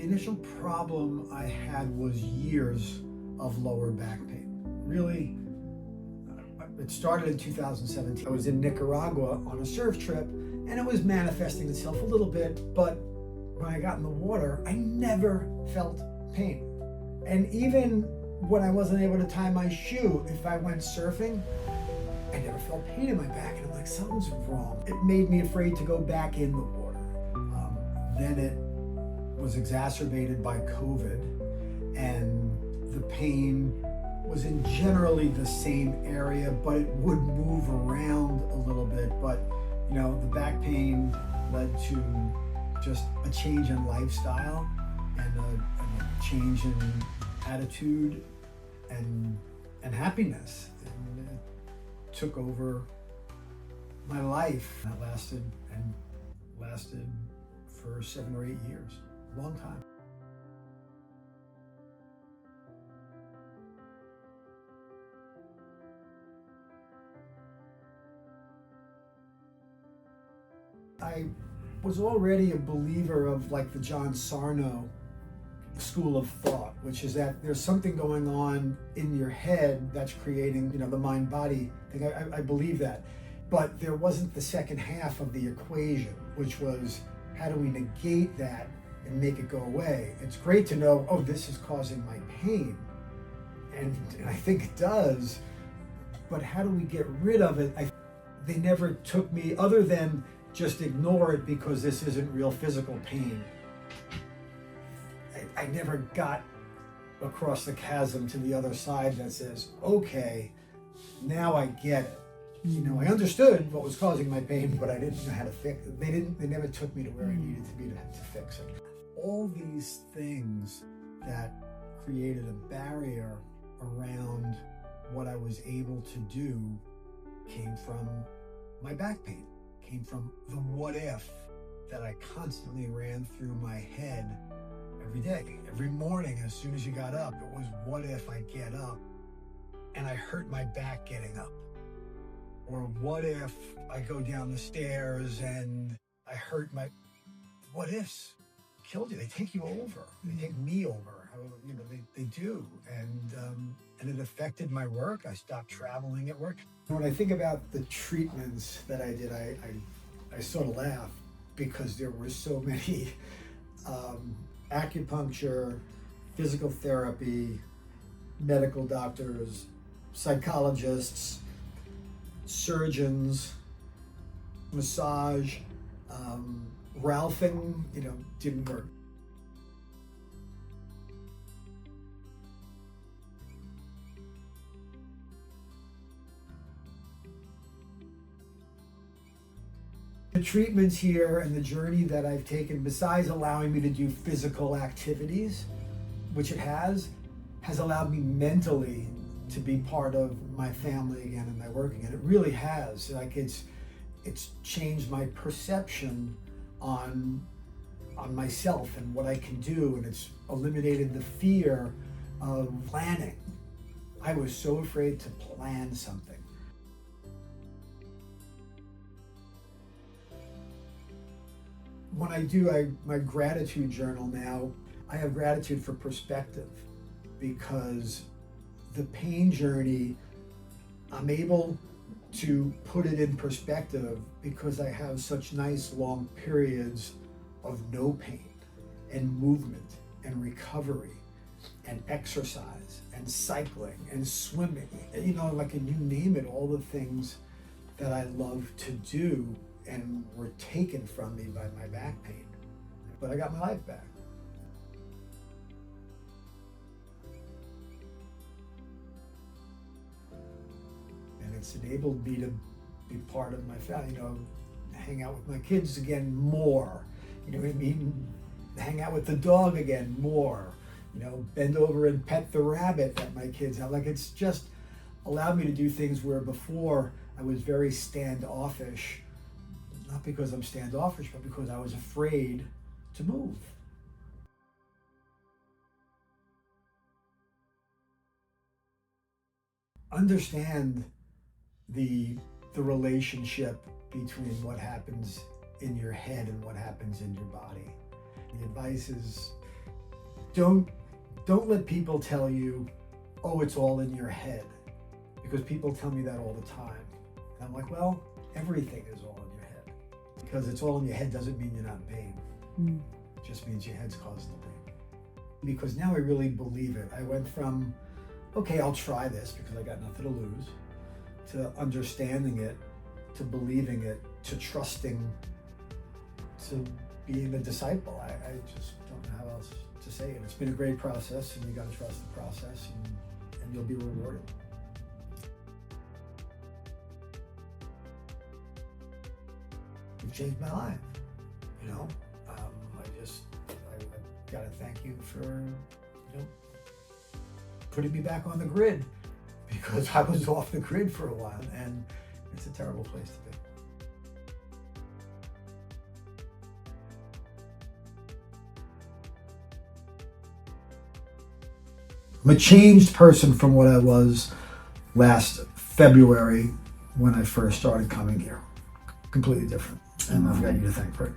initial problem I had was years of lower back pain. Really, it started in 2017. I was in Nicaragua on a surf trip, and it was manifesting itself a little bit, but when I got in the water, I never felt pain. And even when I wasn't able to tie my shoe, if I went surfing, I never felt pain in my back. And I'm like, something's wrong. It made me afraid to go back in the water. Then it was exacerbated by COVID, and the pain was in generally the same area, but it would move around a little bit. But the back pain led to just a change in lifestyle and a change in attitude and happiness. And it took over my life. That lasted for 7 or 8 years, a long time. I was already a believer of like the John Sarno school of thought, which is that there's something going on in your head that's creating, the mind-body thing. I believe that. But there wasn't the second half of the equation, which was how do we negate that and make it go away? It's great to know, oh, this is causing my pain. And I think it does, but how do we get rid of it? They never took me, other than just ignore it because this isn't real physical pain. I never got across the chasm to the other side that says, okay, now I get it. I understood what was causing my pain, but I didn't know how to fix it. They never took me to where I needed to be to fix it. All these things that created a barrier around what I was able to do came from my back pain, came from the what if that I constantly ran through my head every day. Every morning, as soon as you got up, it was, what if I get up and I hurt my back getting up? Or what if I go down the stairs and I hurt my... What ifs killed you. They take you over. They take me over. They do. And it affected my work. I stopped traveling at work. When I think about the treatments that I did, I sort of laugh because there were so many acupuncture, physical therapy, medical doctors, psychologists, surgeons, massage, Ralphing, didn't work. The treatments here and the journey that I've taken, besides allowing me to do physical activities, which it has allowed me mentally to be part of my family again and my work again. It really has. It's changed my perception on myself and what I can do, and it's eliminated the fear of planning. I was so afraid to plan something. When I do my gratitude journal now, I have gratitude for perspective, because the pain journey, I'm able to put it in perspective because I have such nice long periods of no pain and movement and recovery and exercise and cycling and swimming, and you name it, all the things that I love to do and were taken from me by my back pain. But I got my life back. And it's enabled me to be part of my family, hang out with my kids again more, hang out with the dog again more, bend over and pet the rabbit that my kids have. It's just allowed me to do things where before I was very standoffish, not because I'm standoffish, but because I was afraid to move. Understand the relationship between what happens in your head and what happens in your body. The advice is don't let people tell you, oh, it's all in your head, because people tell me that all the time. And I'm like, well, everything is all in your head. Because it's all in your head doesn't mean you're not in pain. It just means your head's causing the pain. Because now I really believe it. I went from, okay, I'll try this because I got nothing to lose, to understanding it, to believing it, to trusting, to being a disciple. I just don't know how else to say it. It's been a great process, and you got to trust the process, and you'll be rewarded. You've changed my life, you know. I got to thank you for, you know, putting me back on the grid, because I was off the grid for a while, and it's a terrible place to be. I'm a changed person from what I was last February when I first started coming here. Completely different. And I've got you to thank for it.